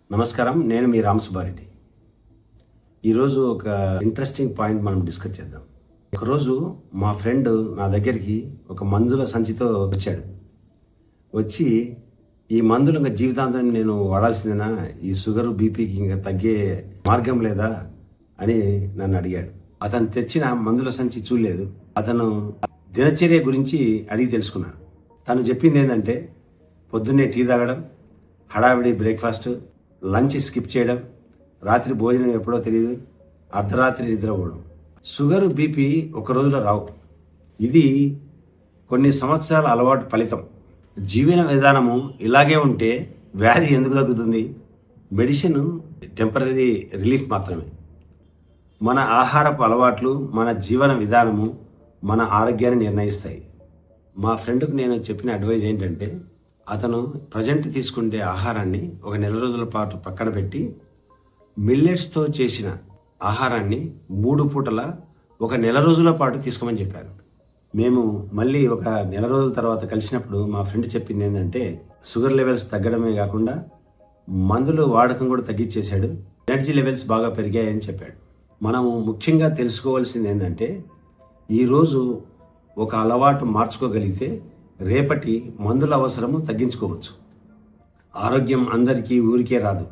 నమస్కారం, నేను మీ రామ్ సుబ్బారెడ్డి. ఈరోజు ఒక ఇంట్రెస్టింగ్ పాయింట్ మనం డిస్కస్ చేద్దాం. ఒకరోజు మా ఫ్రెండ్ నా దగ్గరికి ఒక మందుల సంచితో వచ్చాడు. వచ్చి ఈ మందులు ఇంకా జీవితాంతం నేను వాడాల్సిందేనా, ఈ షుగర్ బీపీకి ఇంకా తగ్గే మార్గం లేదా అని నన్ను అడిగాడు. అతను తెచ్చిన మందుల సంచి చూడలేదు. అతను దినచర్య గురించి అడిగి తెలుసుకున్నాను. తను చెప్పింది ఏంటంటే, పొద్దున్నే టీ తాగడం, హడావిడి బ్రేక్ఫాస్ట్, లంచ్ స్కిప్ చేయడం, రాత్రి భోజనం ఎప్పుడో తెలియదు, అర్ధరాత్రి నిద్రపోవడం. షుగర్ బీపీ ఒక రోజులో రావు. ఇది కొన్ని సంవత్సరాల అలవాటు ఫలితం. జీవన విధానము ఇలాగే ఉంటే వ్యాధి ఎందుకు తగ్గుతుంది? మెడిసిన్ టెంపరీ రిలీఫ్ మాత్రమే. మన ఆహారపు అలవాట్లు, మన జీవన విధానము మన ఆరోగ్యాన్ని నిర్ణయిస్తాయి. మా ఫ్రెండ్కు నేను చెప్పిన అడ్వైజ్ ఏంటంటే, అతను ప్రజెంట్ తీసుకుంటే ఆహారాన్ని ఒక నెల రోజుల పాటు పక్కన పెట్టి మిల్లెట్స్తో చేసిన ఆహారాన్ని 3 పూటల ఒక నెల రోజుల పాటు తీసుకోమని చెప్పారు. మేము మళ్ళీ ఒక నెల రోజుల తర్వాత కలిసినప్పుడు మా ఫ్రెండ్ చెప్పింది ఏంటంటే, షుగర్ లెవెల్స్ తగ్గడమే కాకుండా మందులు వాడకం కూడా తగ్గించేశాడు, ఎనర్జీ లెవెల్స్ బాగా పెరిగాయని చెప్పాడు. మనము ముఖ్యంగా తెలుసుకోవాల్సింది ఏంటంటే, ఈరోజు ఒక అలవాటు మార్చుకోగలిగితే రేపటి మందుల అవసరము తగ్గించుకోవచ్చు. ఆరోగ్యం అందరికీ ఊరికే రాదు.